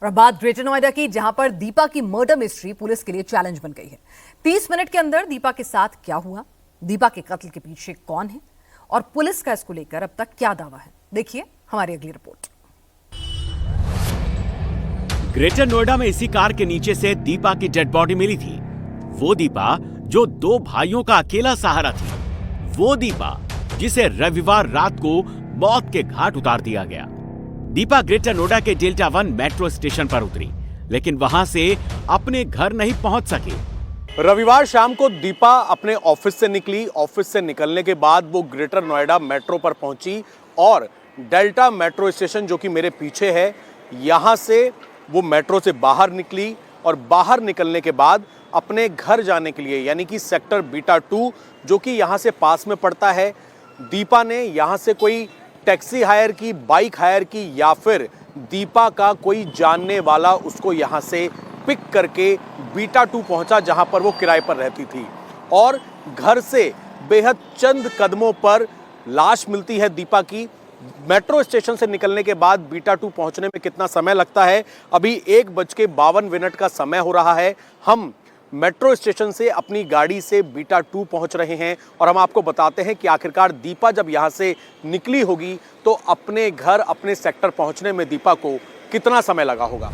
और बात ग्रेटर नोएडा की, जहां पर दीपा की मर्डर मिस्ट्री पुलिस के लिए चैलेंज बन गई है। 30 मिनट के अंदर दीपा के साथ क्या हुआ, दीपा के कत्ल के पीछे कौन है और पुलिस का इसको लेकर अब तक क्या दावा है, देखिए हमारी अगली रिपोर्ट। ग्रेटर नोएडा में इसी कार के नीचे से दीपा की डेड बॉडी मिली थी। वो दीपा जो 2 भाइयों का अकेला सहारा थी, वो दीपा जिसे रविवार रात को मौत के घाट उतार दिया गया। दीपा ग्रेटर नोएडा के डेल्टा 1 मेट्रो स्टेशन पर उतरी, लेकिन वहां से अपने घर नहीं पहुंच सकी। रविवार शाम को दीपा अपने ऑफिस से निकली। ऑफिस से निकलने के बाद वो ग्रेटर नोएडा मेट्रो पर पहुंची और डेल्टा मेट्रो स्टेशन, जो कि मेरे पीछे है, यहां से वो मेट्रो से बाहर निकली और बाहर निकलने के बाद अपने घर जाने के लिए, यानी कि सेक्टर बीटा 2, जो कि यहां से पास में पड़ता है, दीपा ने यहां से कोई टैक्सी हायर की, बाइक हायर की, या फिर दीपा का कोई जानने वाला उसको यहां से पिक करके बीटा 2 पहुंचा, जहां पर वो किराए पर रहती थी। और घर से बेहद चंद कदमों पर लाश मिलती है दीपा की। मेट्रो स्टेशन से निकलने के बाद बीटा 2 पहुंचने में कितना समय लगता है? अभी 1:52 का समय हो रहा है। हम मेट्रो स्टेशन से अपनी गाड़ी से बीटा 2 पहुंच रहे हैं और हम आपको बताते हैं कि आखिरकार दीपा जब यहां से निकली होगी तो अपने घर, अपने सेक्टर पहुंचने में दीपा को कितना समय लगा होगा।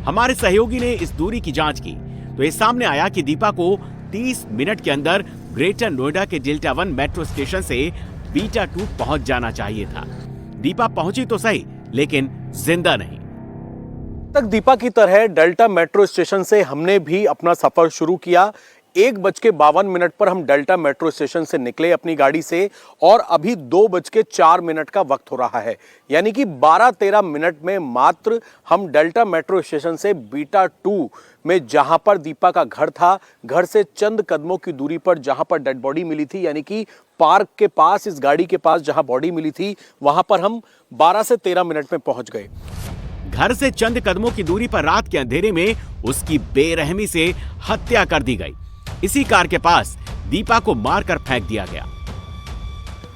हमारे सहयोगी ने इस दूरी की जांच की तो ये सामने आया कि दीपा को 30 मिनट के अंदर ग्रेटर नोएडा के डेल्टा 1 मेट्रो स्टेशन से बीटा 2 पहुंच जाना चाहिए था। दीपा पहुंची तो सही, लेकिन जिंदा नहीं। तक दीपा की तरह डेल्टा मेट्रो स्टेशन से हमने भी अपना सफर शुरू किया। 1:52 पर हम डेल्टा मेट्रो स्टेशन से निकले अपनी गाड़ी से और अभी 2:04 का वक्त हो रहा है, यानी कि 12-13 मिनट में मात्र हम डेल्टा मेट्रो स्टेशन से बीटा 2 में, जहां पर दीपा का घर था, घर से चंद कदमों की दूरी पर जहां पर डेड बॉडी मिली थी, यानी कि पार्क के पास, इस गाड़ी के पास जहां बॉडी मिली थी, वहां पर हम 12 से 13 मिनट में पहुंच गए। घर से चंद कदमों की दूरी पर रात के अंधेरे में उसकी बेरहमी से हत्या कर दी गई। इसी कार के पास दीपा को मारकर फेंक दिया गया।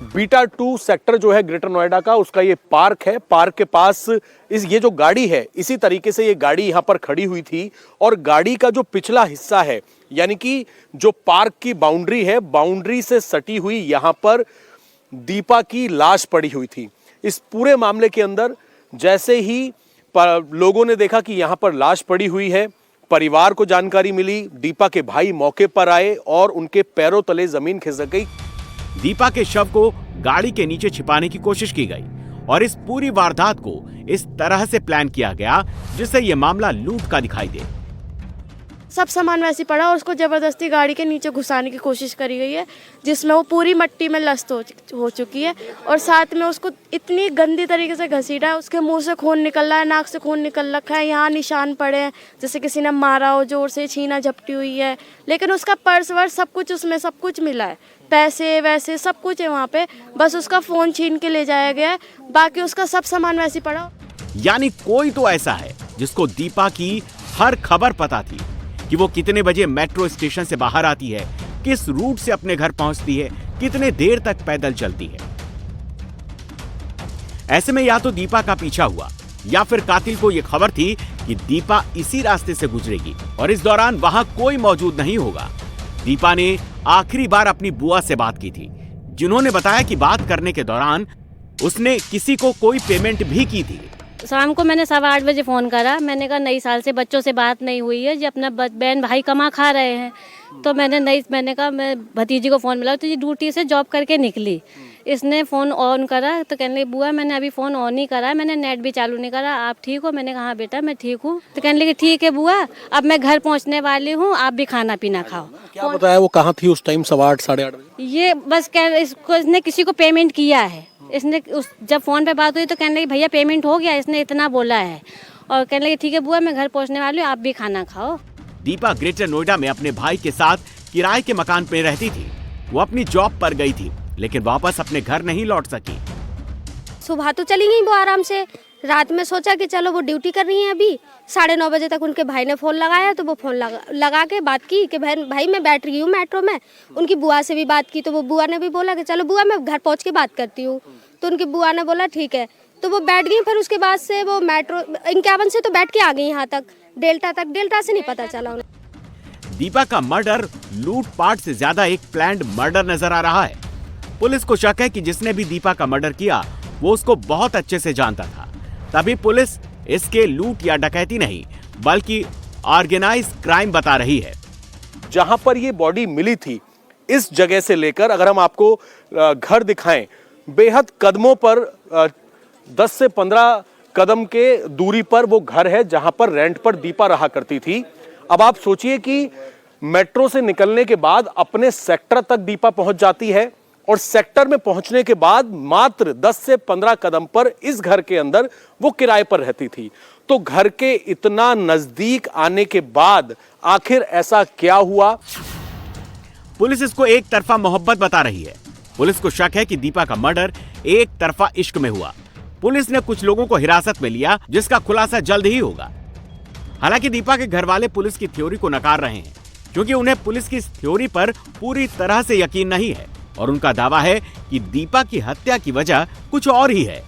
बीटा 2 सेक्टर जो है ग्रेटर नोएडा का, उसका ये पार्क है। पार्क के पास ये जो गाड़ी है, इसी तरीके से ये गाड़ी यहां पर खड़ी हुई थी और गाड़ी का जो पिछला हिस्सा है, यानी कि जो पार्क की बाउंड्री है, बाउंड्री से सटी हुई यहां पर दीपा की लाश पड़ी हुई थी। इस पूरे मामले के अंदर जैसे ही लोगों ने देखा कि यहां पर लाश पड़ी हुई है, परिवार को जानकारी मिली, दीपा के भाई मौके पर आए और उनके पैरों तले जमीन खिसक गई। दीपा के शव को गाड़ी के नीचे छिपाने की कोशिश की गई और इस पूरी वारदात को इस तरह से प्लान किया गया जिससे यह मामला लूट का दिखाई दे। सब सामान वैसे पड़ा और उसको जबरदस्ती गाड़ी के नीचे घुसाने की कोशिश करी गई है, जिसमें वो पूरी मिट्टी में लस्त हो चुकी है और साथ में उसको इतनी गंदी तरीके से घसीटा है, उसके मुंह से खून निकल रहा है, नाक से खून निकल रखा है, यहाँ निशान पड़े हैं जैसे किसी ने मारा हो, जोर से छीना झपटी हुई है। लेकिन उसका पर्स वर्स सब कुछ, उसमें सब कुछ मिला है, पैसे वैसे सब कुछ है वहाँ पे, बस उसका फ़ोन छीन के ले जाया गया है, बाकी उसका सब सामान वैसे पड़ा। यानी कोई तो ऐसा है जिसको दीपा की हर खबर पता थी कि वो कितने बजे मेट्रो स्टेशन से बाहर आती है, किस रूट से अपने घर पहुंचती है, कितने देर तक पैदल चलती है। ऐसे में या तो दीपा का पीछा हुआ या फिर कातिल को यह खबर थी कि दीपा इसी रास्ते से गुजरेगी और इस दौरान वहां कोई मौजूद नहीं होगा। दीपा ने आखिरी बार अपनी बुआ से बात की थी, जिन्होंने बताया कि बात करने के दौरान उसने किसी को कोई पेमेंट भी की थी। शाम को मैंने 8:15 बजे फ़ोन करा। मैंने कहा नई साल से बच्चों से बात नहीं हुई है, ये अपना बहन भाई कमा खा रहे हैं, तो मैंने कहा मैं भतीजी को फ़ोन मिला तो ये ड्यूटी से जॉब करके निकली। इसने फ़ोन ऑन करा तो कहने लगी बुआ मैंने अभी फ़ोन ऑन नहीं करा है, मैंने नेट भी चालू नहीं करा, आप ठीक हो? मैंने कहा हाँ बेटा मैं ठीक हूँ। तो कहने लगी ठीक है बुआ, अब मैं घर पहुँचने वाली हूँ, आप भी खाना पीना खाओ। क्या बताया वो कहाँ थी उस टाइम 8:15 साढ़े 8 बजे? ये बस इसने किसी को पेमेंट किया है। इसने जब फ़ोन पे बात हुई तो कहने लगी भैया पेमेंट हो गया, इसने इतना बोला है और कहने लगी ठीक है बुआ मैं घर पहुंचने वाली हूँ, आप भी खाना खाओ। दीपा ग्रेटर नोएडा में अपने भाई के साथ किराए के मकान पे रहती थी। वो अपनी जॉब पर गई थी लेकिन वापस अपने घर नहीं लौट सकी। सुबह तो चली गई वो आराम से, रात में सोचा कि चलो वो ड्यूटी कर रही हैं अभी, 9:30 बजे तक उनके भाई ने फ़ोन लगाया तो वो फ़ोन लगा के बात की कि भाई मैं बैठ रही हूँ मेट्रो में। उनकी बुआ से भी बात की तो वो बुआ ने भी बोला कि चलो बुआ मैं घर पहुँच के बात करती हूँ, तो उनकी बुआ ने बोला ठीक है। तो वो बैठ गई। फिर उसके बाद से वो मेट्रो 51 से तो बैठ के आ गई यहाँ तक, डेल्टा तक। डेल्टा से नहीं पता चला उन्हें। दीपा का मर्डर लूटपाट से ज्यादा एक प्लान्ड मर्डर नजर आ रहा है। पुलिस को शक है कि जिसने भी दीपा का मर्डर किया वो उसको बहुत अच्छे से जानता था, तभी पुलिस इसके लूट या डकैती नहीं बल्कि ऑर्गेनाइज क्राइम बता रही है। जहां पर ये बॉडी मिली थी, इस जगह से लेकर अगर हम आपको घर दिखाएं, बेहद कदमों पर 10 से 15 कदम के दूरी पर वो घर है जहां पर रेंट पर दीपा रहा करती थी। अब आप सोचिए कि मेट्रो से निकलने के बाद अपने सेक्टर तक दीपा पहुंच जाती है और सेक्टर में पहुंचने के बाद मात्र 10 से 15 कदम पर इस घर के अंदर वो किराए पर रहती थी। तो घर के इतना नजदीक आने के बाद आखिर ऐसा क्या हुआ? पुलिस इसको एक तरफा मोहब्बत बता रही है। पुलिस को शक है कि दीपा का मर्डर एक तरफा इश्क में हुआ। पुलिस ने कुछ लोगों को हिरासत में लिया जिसका खुलासा जल्द ही होगा। हालांकि दीपा के घर वाले पुलिस की थ्योरी को नकार रहे हैं क्योंकि उन्हें पुलिस की इस थ्योरी पर पूरी तरह से यकीन नहीं है और उनका दावा है कि दीपा की हत्या की वजह कुछ और ही है।